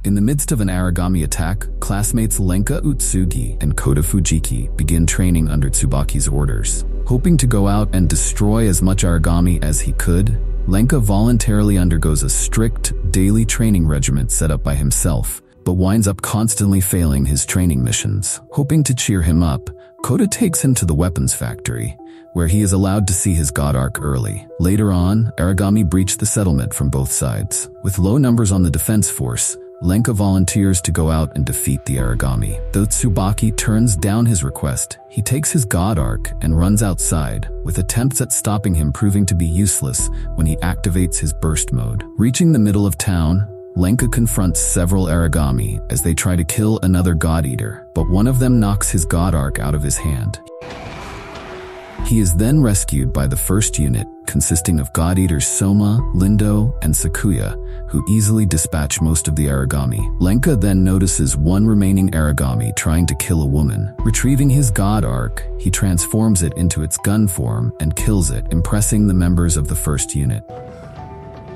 In the midst of an Aragami attack, classmates Lenka Utsugi and Kota Fujiki begin training under Tsubaki's orders. Hoping to go out and destroy as much Aragami as he could, Lenka voluntarily undergoes a strict, daily training regimen set up by himself, but winds up constantly failing his training missions. Hoping to cheer him up, Kota takes him to the weapons factory, where he is allowed to see his god arc early. Later on, Aragami breach the settlement from both sides. With low numbers on the defense force, Lenka volunteers to go out and defeat the Aragami. Though Tsubaki turns down his request, he takes his god arc and runs outside, with attempts at stopping him proving to be useless when he activates his burst mode. Reaching the middle of town, Lenka confronts several Aragami as they try to kill another god eater, but one of them knocks his god arc out of his hand. He is then rescued by the first unit, consisting of God Eaters Soma, Lindo, and Sakuya, who easily dispatch most of the Aragami. Lenka then notices one remaining Aragami trying to kill a woman. Retrieving his God Arc, he transforms it into its gun form and kills it, impressing the members of the first unit.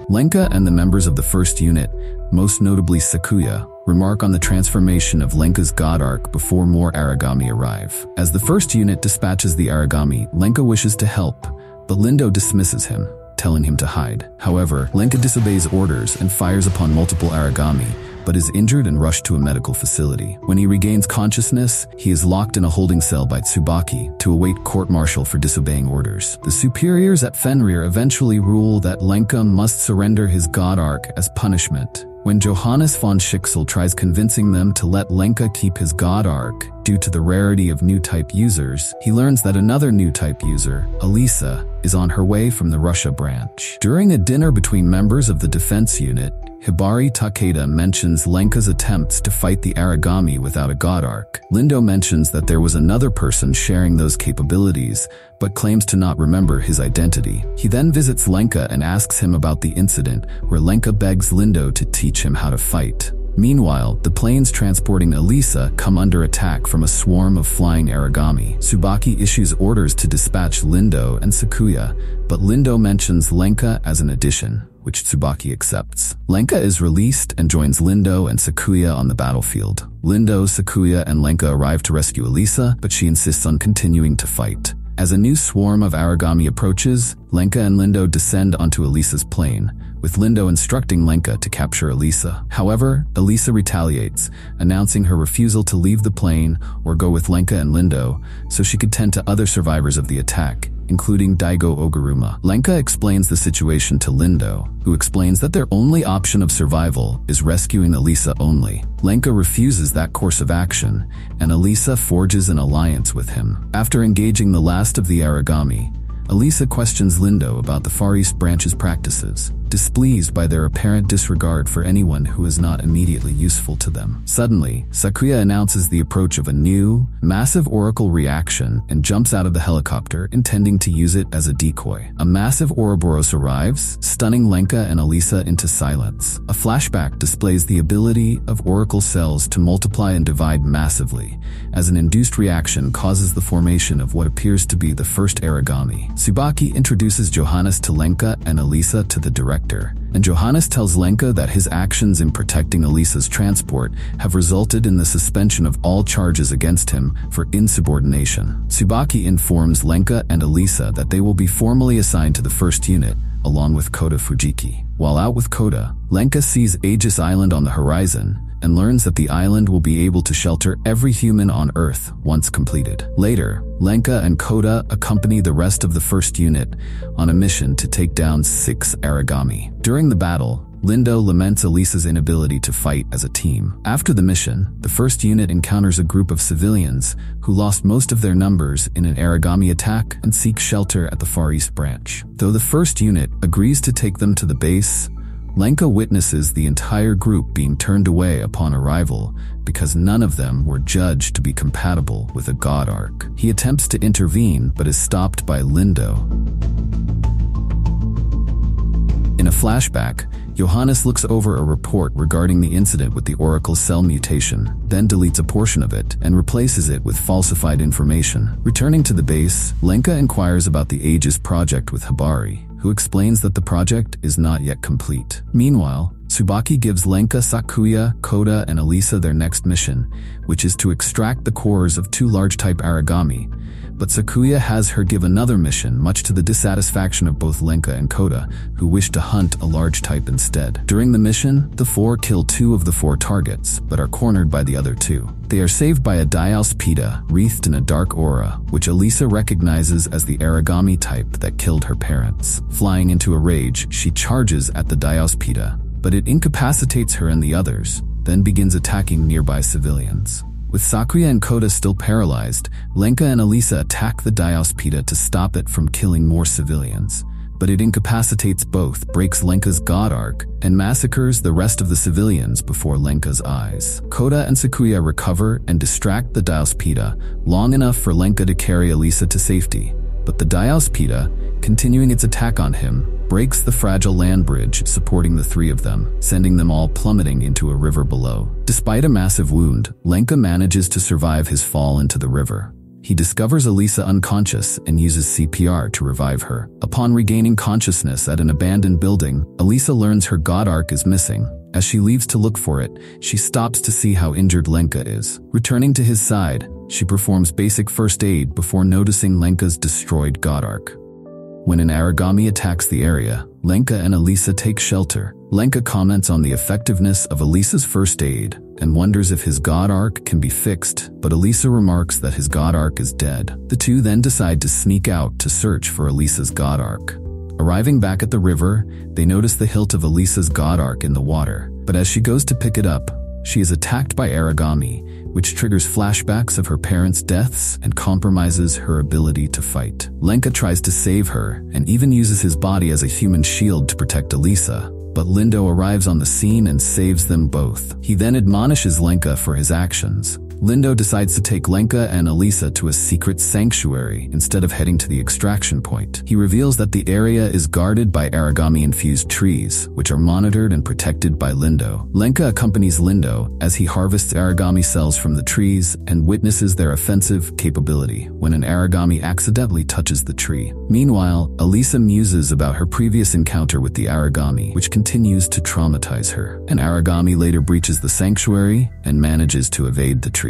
Lenka and the members of the first unit, most notably Sakuya, remark on the transformation of Lenka's God Arc before more Aragami arrive. As the first unit dispatches the Aragami, Lenka wishes to help, but Lindo dismisses him, telling him to hide. However, Lenka disobeys orders and fires upon multiple Aragami, but is injured and rushed to a medical facility. When he regains consciousness, he is locked in a holding cell by Tsubaki to await court-martial for disobeying orders. The superiors at Fenrir eventually rule that Lenka must surrender his God Arc as punishment. When Johannes von Schicksal tries convincing them to let Lenka keep his God Arc due to the rarity of new type users, he learns that another new type user, Elisa, is on her way from the Russia branch. During a dinner between members of the defense unit, Hibari Takeda mentions Lenka's attempts to fight the Aragami without a God Arc. Lindo mentions that there was another person sharing those capabilities, but claims to not remember his identity. He then visits Lenka and asks him about the incident, where Lenka begs Lindo to teach him how to fight. Meanwhile, the planes transporting Elisa come under attack from a swarm of flying Aragami. Tsubaki issues orders to dispatch Lindo and Sakuya, but Lindo mentions Lenka as an addition, which Tsubaki accepts. Lenka is released and joins Lindo and Sakuya on the battlefield. Lindo, Sakuya, and Lenka arrive to rescue Elisa, but she insists on continuing to fight. As a new swarm of Aragami approaches, Lenka and Lindo descend onto Elisa's plane, with Lindo instructing Lenka to capture Elisa. However, Elisa retaliates, announcing her refusal to leave the plane or go with Lenka and Lindo so she could tend to other survivors of the attack, including Daigo Oguruma. Lenka explains the situation to Lindo, who explains that their only option of survival is rescuing Elisa only. Lenka refuses that course of action, and Elisa forges an alliance with him. After engaging the last of the Aragami, Elisa questions Lindo about the Far East branch's practices, displeased by their apparent disregard for anyone who is not immediately useful to them. Suddenly, Sakuya announces the approach of a new, massive oracle reaction and jumps out of the helicopter, intending to use it as a decoy. A massive Ouroboros arrives, stunning Lenka and Elisa into silence. A flashback displays the ability of oracle cells to multiply and divide massively, as an induced reaction causes the formation of what appears to be the first Aragami. Tsubaki introduces Johannes to Lenka and Elisa to the director, and Johannes tells Lenka that his actions in protecting Elisa's transport have resulted in the suspension of all charges against him for insubordination. Tsubaki informs Lenka and Elisa that they will be formally assigned to the first unit, along with Kota Fujiki. While out with Kota, Lenka sees Aegis Island on the horizon, and learns that the island will be able to shelter every human on Earth once completed. Later, Lenka and Kota accompany the rest of the first unit on a mission to take down 6 Aragami. During the battle, Lindo laments Elisa's inability to fight as a team. After the mission, the first unit encounters a group of civilians who lost most of their numbers in an Aragami attack and seek shelter at the Far East branch. Though the first unit agrees to take them to the base, Lenka witnesses the entire group being turned away upon arrival because none of them were judged to be compatible with a God Arc. He attempts to intervene but is stopped by Lindo. In a flashback, Johannes looks over a report regarding the incident with the Oracle cell mutation, then deletes a portion of it and replaces it with falsified information. Returning to the base, Lenka inquires about the Aegis project with Hibari, who explains that the project is not yet complete. Meanwhile, Tsubaki gives Lenka, Sakuya, Kota, and Elisa their next mission, which is to extract the cores of 2 large-type Aragami. But Sakuya has her give another mission, much to the dissatisfaction of both Lenka and Kota, who wish to hunt a large type instead. During the mission, the 4 kill 2 of the 4 targets, but are cornered by the other 2. They are saved by a Diauspida, wreathed in a dark aura, which Elisa recognizes as the Aragami type that killed her parents. Flying into a rage, she charges at the Diauspida, but it incapacitates her and the others, then begins attacking nearby civilians. With Sakuya and Kota still paralyzed, Lenka and Elisa attack the Diauspida to stop it from killing more civilians. But it incapacitates both, breaks Lenka's god arc, and massacres the rest of the civilians before Lenka's eyes. Kota and Sakuya recover and distract the Diauspida long enough for Lenka to carry Elisa to safety. But the Diauspida, continuing its attack on him, breaks the fragile land bridge supporting the 3 of them, sending them all plummeting into a river below. Despite a massive wound, Lenka manages to survive his fall into the river. He discovers Elisa unconscious and uses CPR to revive her. Upon regaining consciousness at an abandoned building, Elisa learns her god arc is missing. As she leaves to look for it, she stops to see how injured Lenka is. Returning to his side, she performs basic first aid before noticing Lenka's destroyed god arc. When an Aragami attacks the area, Lenka and Elisa take shelter. Lenka comments on the effectiveness of Elisa's first aid and wonders if his god arc can be fixed, but Elisa remarks that his god arc is dead. The 2 then decide to sneak out to search for Elisa's god arc. Arriving back at the river, they notice the hilt of Elisa's god arc in the water, but as she goes to pick it up, she is attacked by Aragami, which triggers flashbacks of her parents' deaths and compromises her ability to fight. Lenka tries to save her and even uses his body as a human shield to protect Elisa, but Lindo arrives on the scene and saves them both. He then admonishes Lenka for his actions. Lindo decides to take Lenka and Elisa to a secret sanctuary instead of heading to the extraction point. He reveals that the area is guarded by Aragami-infused trees, which are monitored and protected by Lindo. Lenka accompanies Lindo as he harvests Aragami cells from the trees and witnesses their offensive capability when an Aragami accidentally touches the tree. Meanwhile, Elisa muses about her previous encounter with the Aragami, which continues to traumatize her. An Aragami later breaches the sanctuary and manages to evade the tree.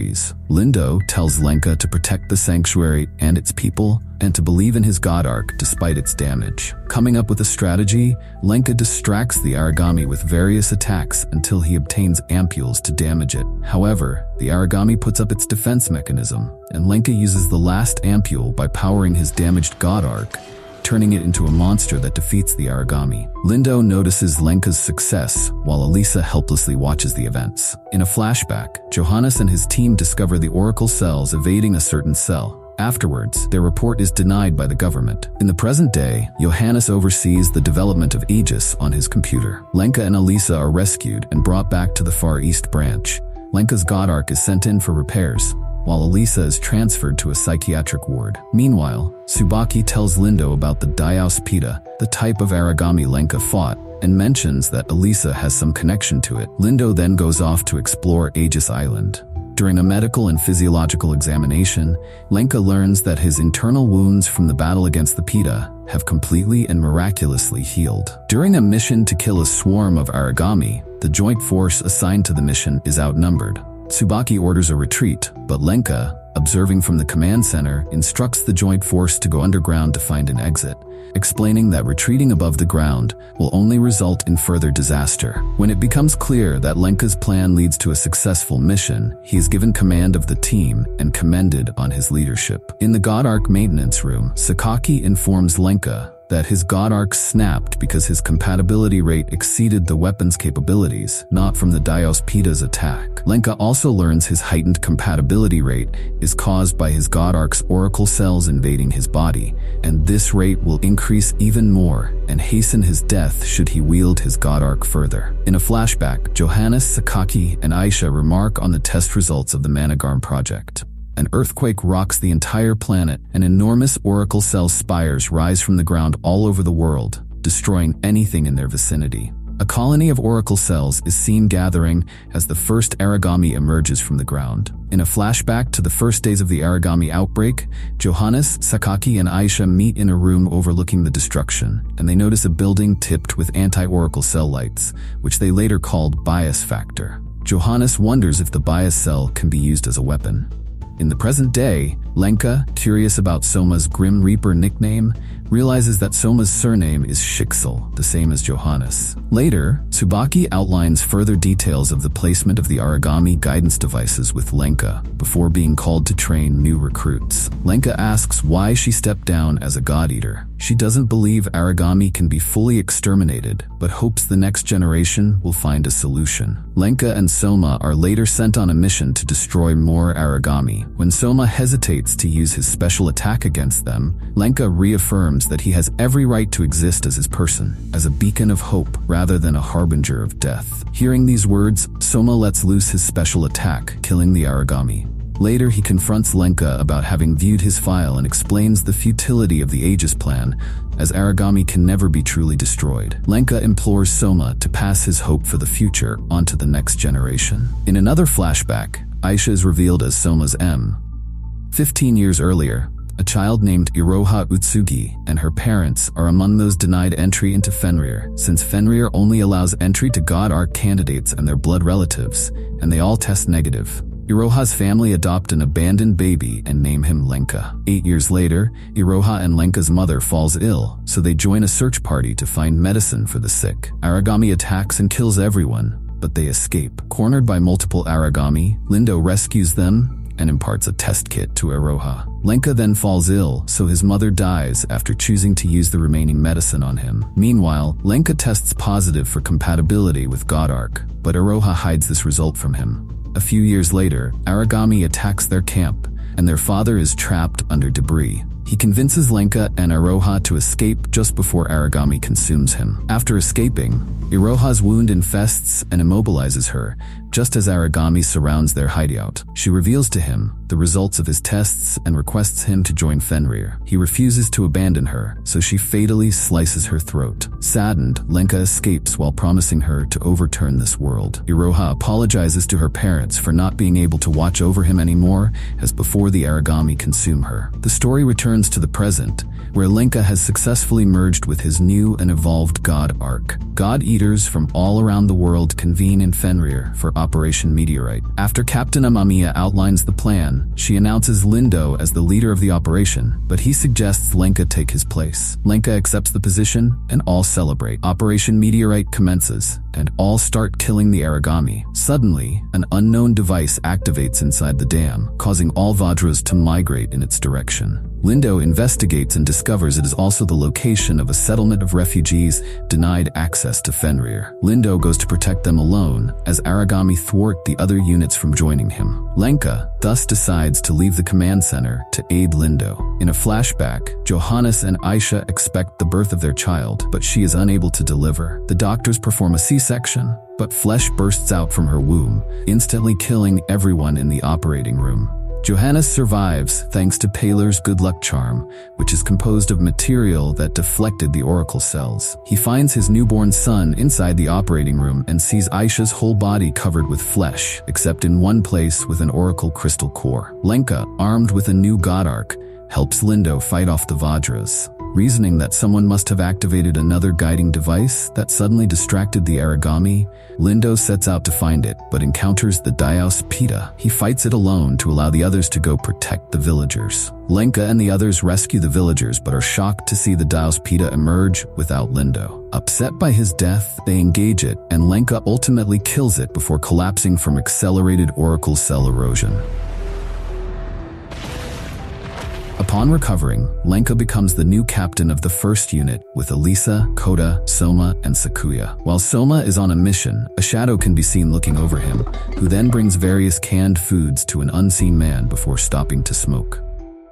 Lindo tells Lenka to protect the sanctuary and its people, and to believe in his god arc despite its damage. Coming up with a strategy, Lenka distracts the Aragami with various attacks until he obtains ampules to damage it. However, the Aragami puts up its defense mechanism, and Lenka uses the last ampule by powering his damaged god arc, turning it into a monster that defeats the Aragami. Lindo notices Lenka's success, while Elisa helplessly watches the events. In a flashback, Johannes and his team discover the Oracle cells evading a certain cell. Afterwards, their report is denied by the government. In the present day, Johannes oversees the development of Aegis on his computer. Lenka and Elisa are rescued and brought back to the Far East branch. Lenka's god arc is sent in for repairs, while Elisa is transferred to a psychiatric ward. Meanwhile, Tsubaki tells Lindo about the Diauspida, the type of Aragami Lenka fought, and mentions that Elisa has some connection to it. Lindo then goes off to explore Aegis Island. During a medical and physiological examination, Lenka learns that his internal wounds from the battle against the Pita have completely and miraculously healed. During a mission to kill a swarm of Aragami, the joint force assigned to the mission is outnumbered. Tsubaki orders a retreat, but Lenka, observing from the command center, instructs the joint force to go underground to find an exit, explaining that retreating above the ground will only result in further disaster. When it becomes clear that Lenka's plan leads to a successful mission, he is given command of the team and commended on his leadership. In the God Arc maintenance room, Sakaki informs Lenka that his god arc snapped because his compatibility rate exceeded the weapon's capabilities, not from the Diauspida's attack. Lenka also learns his heightened compatibility rate is caused by his god arc's oracle cells invading his body, and this rate will increase even more and hasten his death should he wield his god arc further. In a flashback, Johannes, Sakaki, and Aisha remark on the test results of the Managarm project. An earthquake rocks the entire planet, and enormous oracle cell spires rise from the ground all over the world, destroying anything in their vicinity. A colony of oracle cells is seen gathering as the first Aragami emerges from the ground. In a flashback to the first days of the Aragami outbreak, Johannes, Sakaki, and Aisha meet in a room overlooking the destruction, and they notice a building tipped with anti-oracle cell lights, which they later called bias factor. Johannes wonders if the bias cell can be used as a weapon. In the present day, Lenka, curious about Soma's Grim Reaper nickname, realizes that Soma's surname is Shixel, the same as Johannes. Later, Tsubaki outlines further details of the placement of the Aragami guidance devices with Lenka before being called to train new recruits. Lenka asks why she stepped down as a god-eater. She doesn't believe Aragami can be fully exterminated, but hopes the next generation will find a solution. Lenka and Soma are later sent on a mission to destroy more Aragami. When Soma hesitates to use his special attack against them, Lenka reaffirms that he has every right to exist as his person, as a beacon of hope rather than a harbinger of death. Hearing these words, Soma lets loose his special attack, killing the Aragami. Later, he confronts Lenka about having viewed his file and explains the futility of the Aegis plan, as Aragami can never be truly destroyed. Lenka implores Soma to pass his hope for the future onto the next generation. In another flashback, Aisha is revealed as Soma's M. 15 years earlier, a child named Iroha Utsugi and her parents are among those denied entry into Fenrir, since Fenrir only allows entry to God Arc candidates and their blood relatives, and they all test negative. Iroha's family adopt an abandoned baby and name him Lenka. 8 years later, Iroha and Lenka's mother falls ill, so they join a search party to find medicine for the sick. Aragami attacks and kills everyone, but they escape. Cornered by multiple Aragami, Lindo rescues them and imparts a test kit to Iroha. Lenka then falls ill, so his mother dies after choosing to use the remaining medicine on him. Meanwhile, Lenka tests positive for compatibility with God Arc, but Iroha hides this result from him. A few years later, Aragami attacks their camp, and their father is trapped under debris. He convinces Lenka and Iroha to escape just before Aragami consumes him. After escaping, Iroha's wound infests and immobilizes her, just as Aragami surrounds their hideout. She reveals to him the results of his tests and requests him to join Fenrir. He refuses to abandon her, so she fatally slices her throat. Saddened, Lenka escapes while promising her to overturn this world. Iroha apologizes to her parents for not being able to watch over him anymore, as before the Aragami consume her. The story returns to the present, where Lenka has successfully merged with his new and evolved God Arc. God-eaters from all around the world convene in Fenrir for Operation Meteorite. After Captain Amamiya outlines the plan, she announces Lindo as the leader of the operation, but he suggests Lenka take his place. Lenka accepts the position, and all celebrate. Operation Meteorite commences, and all start killing the Aragami. Suddenly, an unknown device activates inside the dam, causing all Vajras to migrate in its direction. Lindo investigates and discovers it is also the location of a settlement of refugees denied access to Fenrir. Lindo goes to protect them alone, as Aragami thwart the other units from joining him. Lenka thus decides to leave the command center to aid Lindo. In a flashback, Johannes and Aisha expect the birth of their child, but she is unable to deliver. The doctors perform a C-section, but flesh bursts out from her womb, instantly killing everyone in the operating room. Johannes survives thanks to Paler's good luck charm, which is composed of material that deflected the oracle cells. He finds his newborn son inside the operating room and sees Aisha's whole body covered with flesh, except in one place with an oracle crystal core. Lenka, armed with a new God Arc, helps Lindo fight off the Vajras. Reasoning that someone must have activated another guiding device that suddenly distracted the Aragami, Lindo sets out to find it, but encounters the Dios Pita. He fights it alone to allow the others to go protect the villagers. Lenka and the others rescue the villagers, but are shocked to see the Dios Pita emerge without Lindo. Upset by his death, they engage it, and Lenka ultimately kills it before collapsing from accelerated oracle cell erosion. Upon recovering, Lenka becomes the new captain of the first unit with Elisa, Kota, Soma, and Sakuya. While Soma is on a mission, a shadow can be seen looking over him, who then brings various canned foods to an unseen man before stopping to smoke.